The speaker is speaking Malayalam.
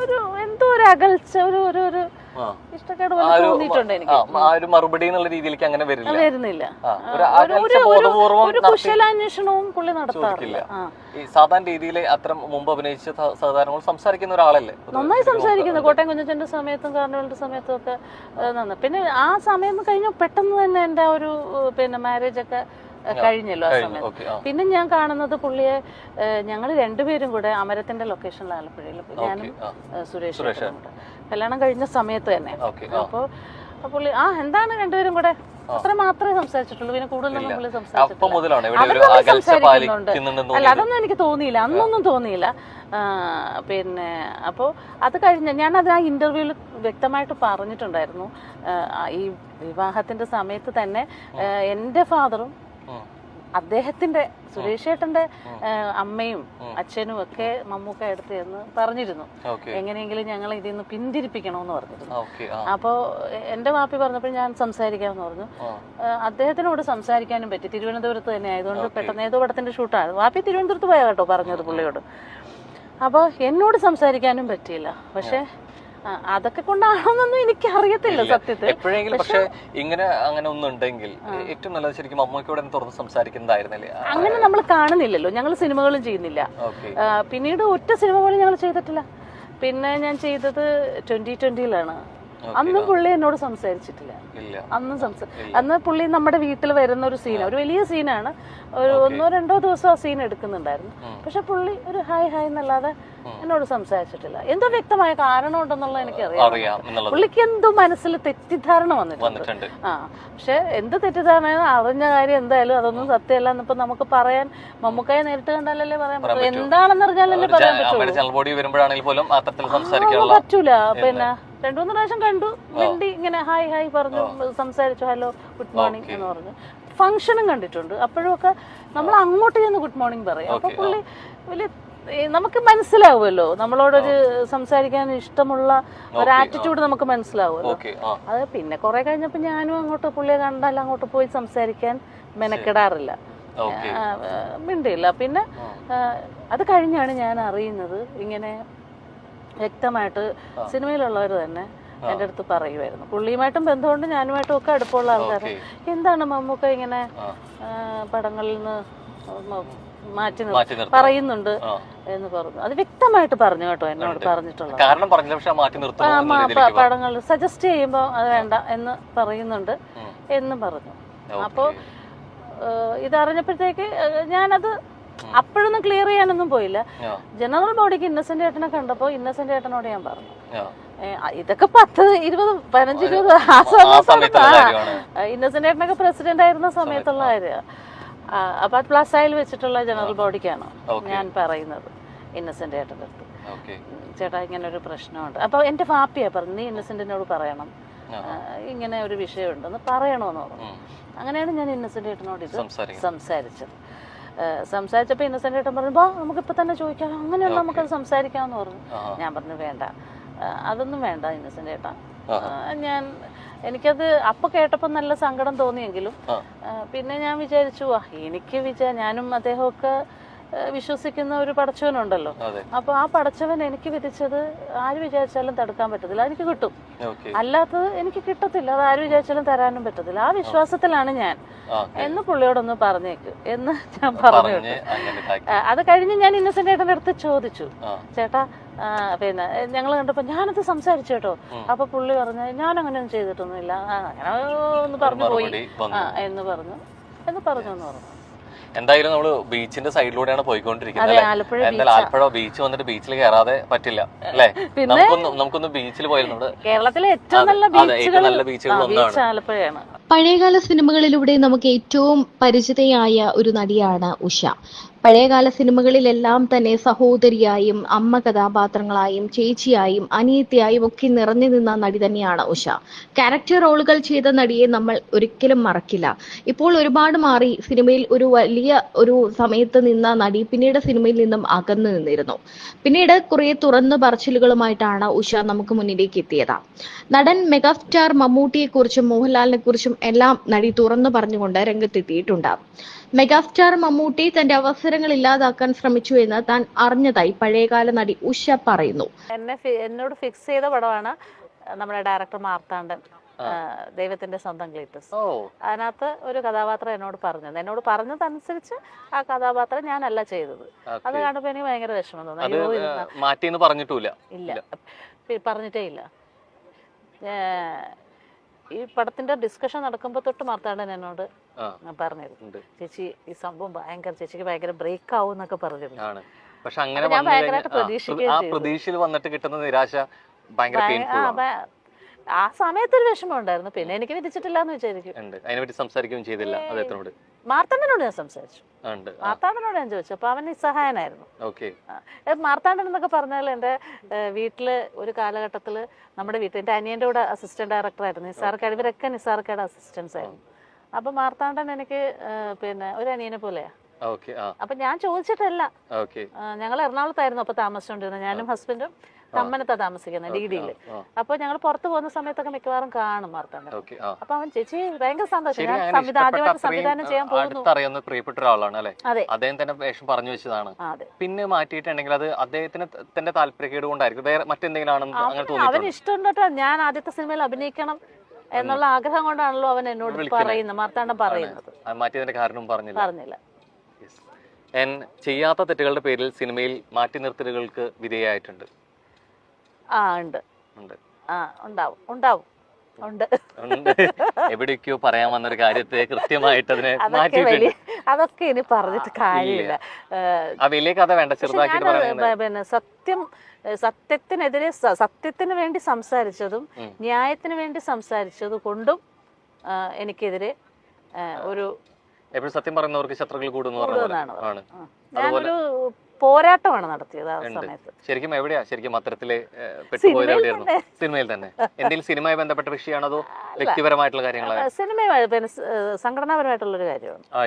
ഒരു എന്തോ ഒരു അകൽച്ച, ഒരു ഒരു ഒരു ഇഷ്ടക്കേട് പോലെ തോന്നിയിട്ടുണ്ട് എനിക്ക്. മറുപടി എന്നുള്ള രീതിയിലേക്ക് അങ്ങനെ വരുന്നില്ല. ഒരു കുശലാന്വേഷണവും പുള്ളി നടത്താറില്ല. ഈ സാധാരണ രീതിയിൽ അത്തരം മുമ്പ് അഭിനയിച്ച സാധാരണ സംസാരിക്കുന്ന ഒരാളല്ലേ? നന്നായി സംസാരിക്കുന്നു. കോട്ടയം കുഞ്ഞച്ചന്റെ സമയത്തും കാർണിവലിന്റെ സമയത്തും ഒക്കെ നന്നായി. പിന്നെ ആ സമയം കഴിഞ്ഞ പെട്ടെന്ന് തന്നെ എന്റെ ഒരു മാരേജ് ഒക്കെ കഴിഞ്ഞല്ലോ ആ സമയത്ത്. പിന്നെ ഞാൻ കാണുന്നത് പുള്ളിയെ ഞങ്ങൾ രണ്ടുപേരും കൂടെ അമരത്തിന്റെ ലൊക്കേഷനിൽ ആലപ്പുഴയിൽ, ഞാനും സുരേഷും കല്യാണം കഴിഞ്ഞ സമയത്ത് തന്നെ. അപ്പൊ പുള്ളി എന്താണ് രണ്ടുപേരും കൂടെ അത്ര മാത്രമേ സംസാരിച്ചിട്ടുള്ളൂ. പിന്നെ കൂടുതലൊന്നും പുള്ളി സംസാരിക്കുന്നുണ്ട്. അല്ല, അതൊന്നും എനിക്ക് തോന്നിയില്ല, അന്നൊന്നും തോന്നിയില്ല. പിന്നെ അപ്പോൾ അത് കഴിഞ്ഞ് ഞാനത് ആ ഇന്റർവ്യൂവിൽ വ്യക്തമായിട്ട് പറഞ്ഞിട്ടുണ്ടായിരുന്നു. ഈ വിവാഹത്തിന്റെ സമയത്ത് തന്നെ എൻ്റെ ഫാദറും അദ്ദേഹത്തിന്റെ സുരേഷ് ചേട്ടന്റെ അമ്മയും അച്ഛനും ഒക്കെ മമ്മൂക്ക എടുത്ത് എന്ന് പറഞ്ഞിരുന്നു. എങ്ങനെയെങ്കിലും ഞങ്ങൾ ഇതിൽ നിന്ന് പിന്തിരിപ്പിക്കണമെന്ന് പറഞ്ഞിരുന്നു. അപ്പോ എന്റെ വാപ്പി പറഞ്ഞപ്പോൾ ഞാൻ സംസാരിക്കാമെന്ന് പറഞ്ഞു. അദ്ദേഹത്തിനോട് സംസാരിക്കാനും പറ്റി. തിരുവനന്തപുരത്ത് തന്നെ ആയതുകൊണ്ട് പെട്ടെന്ന് ഏതോ പടത്തിന്റെ ഷൂട്ടാണ്. വാപ്പി തിരുവനന്തപുരത്ത് പോയാ കേട്ടോ പറഞ്ഞത് പുള്ളിയോട്. അപ്പൊ എന്നോട് സംസാരിക്കാനും പറ്റിയില്ല. പക്ഷെ അതൊക്കെ കൊണ്ടാണെന്നൊന്നും എനിക്ക് അറിയത്തില്ല സത്യത്തിൽ. എപ്പോഴെങ്കിലും പക്ഷെ ഇങ്ങനെ അങ്ങനെ ഒന്നുണ്ടെങ്കിൽ ഏറ്റവും നല്ലത് ശരിക്കും അമ്മയ്ക്കോട് തുറന്ന് സംസാരിക്കുന്നതായിരുന്നല്ലേ? അങ്ങനെ നമ്മൾ കാണുന്നില്ലല്ലോ, ഞങ്ങൾ സിനിമകളും ചെയ്യുന്നില്ല. പിന്നീട് ഒറ്റ സിനിമ പോലും ഞങ്ങൾ ചെയ്തിട്ടില്ല. പിന്നെ ഞാൻ ചെയ്തത് 2020-ലാണ്. അന്നും പുള്ളി എന്നോട് സംസാരിച്ചിട്ടില്ല. അന്ന് പുള്ളി നമ്മുടെ വീട്ടിൽ വരുന്ന ഒരു സീൻ, ഒരു വലിയ സീനാണ്. ഒരു 1-2 ദിവസം ആ സീൻ എടുക്കുന്നുണ്ടായിരുന്നു. പക്ഷെ പുള്ളി ഒരു ഹായ് ഹായ് എന്നല്ലാതെ എന്നോട് സംസാരിച്ചിട്ടില്ല. എന്തോ വ്യക്തമായ കാരണം ഉണ്ടെന്നുള്ള എനിക്കറിയാം. പുള്ളിക്ക് എന്തോ മനസ്സിൽ തെറ്റിദ്ധാരണ വന്നിട്ടുണ്ട്. പക്ഷെ എന്ത് തെറ്റിദ്ധാരണ, അറിഞ്ഞ കാര്യം എന്തായാലും അതൊന്നും സത്യമല്ല എന്നിപ്പോ നമുക്ക് പറയാൻ, മമ്മൂക്കായെ നേരിട്ട് കണ്ടാലല്ലേ പറയാൻ പറ്റും. എന്താണെന്ന് അറിഞ്ഞാലല്ലേ പറയാൻ പറ്റൂല. പിന്നെ 2-3 പ്രാവശ്യം കണ്ടു, വേണ്ടി ഇങ്ങനെ ഹായ് ഹായ് പറഞ്ഞു, സംസാരിച്ചു, ഹലോ ഗുഡ് മോർണിംഗ് എന്ന് പറഞ്ഞു. ഫംഗ്ഷനും കണ്ടിട്ടുണ്ട്. അപ്പോഴും ഒക്കെ നമ്മൾ അങ്ങോട്ട് ചെന്ന് ഗുഡ് മോർണിംഗ് പറയും. അപ്പൊ പുള്ളി വലിയ നമുക്ക് മനസ്സിലാവുമല്ലോ, നമ്മളോടൊരു സംസാരിക്കാൻ ഇഷ്ടമുള്ള ഒരു ആറ്റിറ്റ്യൂഡ് നമുക്ക് മനസ്സിലാവുമല്ലോ. അത് പിന്നെ കുറെ കഴിഞ്ഞപ്പോ ഞാനും അങ്ങോട്ട് പുള്ളിയെ കണ്ടാൽ അങ്ങോട്ട് പോയി സംസാരിക്കാൻ മെനക്കെടാറില്ല, മിണ്ടില്ല. പിന്നെ അത് കഴിഞ്ഞാണ് ഞാൻ അറിയുന്നത്. ഇങ്ങനെ വ്യക്തമായിട്ട് സിനിമയിലുള്ളവർ തന്നെ എൻ്റെ അടുത്ത് പറയുമായിരുന്നു. പുള്ളിയുമായിട്ടും ബന്ധമുണ്ട്, ഞാനുമായിട്ടും ഒക്കെ അടുപ്പമുള്ള ആൾക്കാർ. എന്താണ് മമ്മൂക്ക ഇങ്ങനെ പടങ്ങളിൽ നിന്ന് മാറ്റി പറയുന്നുണ്ട് എന്ന് പറഞ്ഞു. അത് വ്യക്തമായിട്ട് പറഞ്ഞു കേട്ടോ, എന്നോട് പറഞ്ഞിട്ടുള്ളത്. പടങ്ങൾ സജസ്റ്റ് ചെയ്യുമ്പോ അത് വേണ്ട എന്ന് പറയുന്നുണ്ട് എന്ന് പറഞ്ഞു. അപ്പോ ഇതറിഞ്ഞപ്പോഴത്തേക്ക് ഞാനത് അപ്പോഴൊന്നും ക്ലിയർ ചെയ്യാനൊന്നും പോയില്ല. ജനറൽ ബോഡിക്ക് ഇന്നസെന്റ് ഏട്ടനെ കണ്ടപ്പോ ഇന്നസെന്റ് ഏട്ടനോട് ഞാൻ പറഞ്ഞു, ഇതൊക്കെ 10, 20, 15, 20 ആ സമയത്താണ്. ഇന്നസെന്റ് ഏട്ടനൊക്കെ പ്രസിഡന്റ് ആയിരുന്ന സമയത്തുള്ള കാര്യമാണ്. അപ്പൊ അത് പ്ലസായിൽ വെച്ചിട്ടുള്ള ജനറൽ ബോഡിക്കാണ് ഞാൻ പറയുന്നത് ഇന്നസെന്റ് ഏട്ടൻ്റെ അടുത്ത്. ചേട്ടാ ഇങ്ങനെ ഒരു പ്രശ്നമുണ്ട്. അപ്പൊ എന്റെ വാപ്പിയാ പറഞ്ഞു, നീ ഇന്നസെന്റിനോട് പറയണം, ഇങ്ങനെ ഒരു വിഷയമുണ്ടെന്ന് പറയണമെന്ന് പറഞ്ഞു. അങ്ങനെയാണ് ഞാൻ ഇന്നസെന്റ് ഏട്ടനോട് ഇത് സംസാരിച്ചപ്പോ ഇന്നസെന്റ് ഏട്ടൻ പറഞ്ഞു, നമുക്കിപ്പോ തന്നെ ചോദിക്കാം, അങ്ങനെയുള്ള നമുക്കത് സംസാരിക്കാമെന്ന് പറഞ്ഞു. ഞാൻ പറഞ്ഞു വേണ്ട, അതൊന്നും വേണ്ട ഇന്നസെന്റ് ഏട്ടാ. എനിക്കത് അപ്പൊ കേട്ടപ്പോ നല്ല സങ്കടം തോന്നിയെങ്കിലും പിന്നെ ഞാൻ വിചാരിച്ചു, ഞാനും അദ്ദേഹമൊക്കെ വിശ്വസിക്കുന്ന ഒരു പടച്ചവനുണ്ടല്ലോ. അപ്പൊ ആ പടച്ചവൻ എനിക്ക് വിധിച്ചത് ആര് വിചാരിച്ചാലും തടുക്കാൻ പറ്റത്തില്ല, എനിക്ക് കിട്ടും. അല്ലാത്തത് എനിക്ക് കിട്ടത്തില്ല, അത് ആര് വിചാരിച്ചാലും തരാനും പറ്റത്തില്ല. ആ വിശ്വാസത്തിലാണ് ഞാൻ എന്ന് പുള്ളിയോടൊന്ന് പറഞ്ഞേക്ക് എന്ന് ഞാൻ പറഞ്ഞു. അത് കഴിഞ്ഞ് ഞാൻ ഇന്നസെന്റ് ഏട്ടൻ്റെ അടുത്ത് ചോദിച്ചു, ചേട്ടാ പിന്നെ ഞങ്ങൾ കണ്ടപ്പോ ഞാനത് സംസാരിച്ചു കേട്ടോ. അപ്പൊ പുള്ളി പറഞ്ഞു, ഞാൻ അങ്ങനെയൊന്നും ചെയ്തിട്ടൊന്നുമില്ല, അങ്ങനെ ഒന്ന് പറഞ്ഞു പോയി എന്ന് പറഞ്ഞു. എന്തായാലും നമ്മള് ബീച്ചിന്റെ സൈഡിലൂടെയാണ് പോയിക്കൊണ്ടിരിക്കുന്നത്. ആലപ്പുഴ ബീച്ച് വന്നിട്ട് ബീച്ചിൽ കയറാതെ പറ്റില്ല അല്ലേ? നമുക്കൊന്ന് ബീച്ചിൽ പോയിരുന്നു. കേരളത്തിലെ ഏറ്റവും നല്ല ബീച്ചുകൾ ആലപ്പുഴയാണ്. പഴയകാല സിനിമകളിലൂടെ നമുക്ക് ഏറ്റവും പരിചിതയായ ഒരു നടിയാണ് ഉഷ. പഴയകാല സിനിമകളിലെല്ലാം തന്നെ സഹോദരിയായും അമ്മ കഥാപാത്രങ്ങളായും ചേച്ചിയായും അനിയത്തിയായും ഒക്കെ നിറഞ്ഞു നിന്ന നടി തന്നെയാണ് ഉഷ. ക്യാരക്ടർ റോളുകൾ ചെയ്ത നടിയെ നമ്മൾ ഒരിക്കലും മറക്കില്ല. ഇപ്പോൾ ഒരുപാട് മാറി. സിനിമയിൽ ഒരു വലിയ ഒരു സമയത്ത് നിന്ന നടി പിന്നീട് സിനിമയിൽ നിന്നും അകന്നു നിന്നിരുന്നു. പിന്നീട് കുറെ തുറന്നു പറച്ചിലുകളുമായിട്ടാണ് ഉഷ നമുക്ക് മുന്നിലേക്ക് എത്തിയത്. നടൻ മെഗാസ്റ്റാർ മമ്മൂട്ടിയെ കുറിച്ചും മോഹൻലാലിനെ കുറിച്ചും കുറിച്ചും എല്ലാം നടി തുറന്നു പറഞ്ഞുകൊണ്ട് രംഗത്തെത്തിയിട്ടുണ്ട്. മെഗാസ്റ്റാർ മമ്മൂട്ടി തന്റെ അവസരങ്ങൾ ഇല്ലാതാക്കാൻ ശ്രമിച്ചു എന്ന് താൻ അറിഞ്ഞതായി പഴയകാല നടി ഉഷ പറയുന്നു. എന്നോട് ഫിക്സ് ചെയ്ത പടമാണ് നമ്മുടെ ഡയറക്ടർ മാർത്താണ്ഡൻ, ദൈവത്തിന്റെ സ്വന്തം ക്ലീറ്റസ്. അതിനകത്ത് ഒരു കഥാപാത്രം എന്നോട് പറഞ്ഞതനുസരിച്ച് ആ കഥാപാത്രം ഞാനല്ല ചെയ്തത്. അത് കാണുമ്പോ എനിക്ക് ഭയങ്കര വിഷമം തോന്നി. പറഞ്ഞിട്ടേ ഇല്ല. ഈ പടത്തിന്റെ ഡിസ്കഷൻ നടക്കുമ്പോ തൊട്ട് മാർത്താണ്ഡൻ എന്നോട് പറഞ്ഞിരുന്നു, ചേച്ചി ഈ സംഭവം ചേച്ചിക്ക് ഭയങ്കര ബ്രേക്ക് ആവും എന്നൊക്കെ പറഞ്ഞിരുന്നു. ഞാൻ ഭയങ്കരമായിട്ട് പ്രതീക്ഷിക്കുകയും ആ സമയത്തൊരു വിഷമം ഉണ്ടായിരുന്നു. പിന്നെ എനിക്ക് വിധിച്ചിട്ടില്ല എന്ന് വിചാരിക്കും. മാർത്താണ്ഡനോട് ഞാൻ സംസാരിച്ചു. മാർത്താണ്ഡനോട് ഞാൻ ചോദിച്ചു. അപ്പൊ അവൻ നിസ്സഹായനായിരുന്നു. മാർത്താണ്ഡൻ എന്നൊക്കെ പറഞ്ഞാൽ എന്റെ വീട്ടില് ഒരു കാലഘട്ടത്തില് നമ്മുടെ വീട്ടിൽ എന്റെ അനിയന്റെ കൂടെ അസിസ്റ്റന്റ് ഡയറക്ടർ ആയിരുന്നു. നിസാർക്കാട്, ഇവരൊക്കെ നിസാർക്കാട് അസിസ്റ്റൻസ് ആയിരുന്നു. അപ്പൊ മാർത്താണ്ഡൻ എനിക്ക് പിന്നെ ഒരു അനിയനെ പോലെയാ. അപ്പൊ ഞാൻ ചോദിച്ചിട്ടല്ല. ഞങ്ങൾ എറണാകുളത്തായിരുന്നു അപ്പൊ താമസിച്ചോണ്ടിരുന്നത്. ഞാനും ഹസ്ബൻഡും കമ്മനത്താ താമസിക്കുന്നത്, ഡിഡിയില്. അപ്പൊ ഞങ്ങൾ പുറത്തു പോകുന്ന സമയത്തൊക്കെ മിക്കവാറും കാണും മാർത്താണ്ഡൻ. അപ്പൊ അവൻ ചേച്ചി ഭയങ്കര സന്തോഷം, ഞാൻ ആദ്യമായിട്ട് സംവിധാനം ചെയ്യാൻ പോകുന്നു. പ്രിയപ്പെട്ട ഒരാളാണ് അല്ലെ, അദ്ദേഹം തന്നെ വേഷം പറഞ്ഞു വെച്ചതാണ്. പിന്നെ മാറ്റിയിട്ടുണ്ടെങ്കിൽ അത് അദ്ദേഹത്തിന് തന്റെ താല്പര്യക്കേട് കൊണ്ടായിരിക്കും, വേറെ മറ്റെന്തെങ്കിലും ആണെന്ന് അവന് ഇഷ്ടമുണ്ടോ. ഞാൻ ആദ്യത്തെ സിനിമയിൽ അഭിനയിക്കണം എന്നുള്ള ആഗ്രഹം കൊണ്ടാണല്ലോ അവൻ എന്നോട് പറയുന്നത്, മാർത്താണ്ഡൻ പറയുന്നത്. മാറ്റിയതിന്റെ കാരണം പറഞ്ഞില്ല. ചെയ്യാത്ത തെറ്റുകളുടെ പേരിൽ സിനിമയിൽ മാറ്റി നിർത്തലുകൾക്ക് വിധേയമായിട്ടുണ്ട്. ഉണ്ട്. എവിടേക്കോ പറയാൻ വന്നൊരു കാര്യത്തെ കൃത്യമായിട്ട് അതിനെ അതൊക്കെ ഇനി പറഞ്ഞിട്ട് കാര്യമില്ല. വലിയ കഥ വേണ്ട, ചെറുതാക്കി. പിന്നെ സത്യത്തിനെതിരെ സത്യത്തിന് വേണ്ടി സംസാരിച്ചതും ന്യായത്തിന് വേണ്ടി സംസാരിച്ചത് കൊണ്ടും എനിക്കെതിരെ ഒരു എപ്പോഴും സത്യം പറയുന്നവർക്ക് ശത്രുക്കൾ കൂടുന്നതാണ്. ഞാനൊരു പോരാട്ടമാണ് നടത്തിയത് ആ സമയത്ത്. ശരിക്കും എവിടെയാ ശരിക്കും അത്തരത്തില് പെട്ടുപോയത്? എവിടെയായിരുന്നു? സിനിമയിൽ തന്നെ. എന്തെങ്കിലും സിനിമയുമായി ബന്ധപ്പെട്ട വിഷയമാണോ അതോ വ്യക്തിപരമായിട്ടുള്ള കാര്യങ്ങളാണ്? സിനിമയുമായി സംഘടനാപരമായിട്ടുള്ളൊരു കാര്യമാണ്.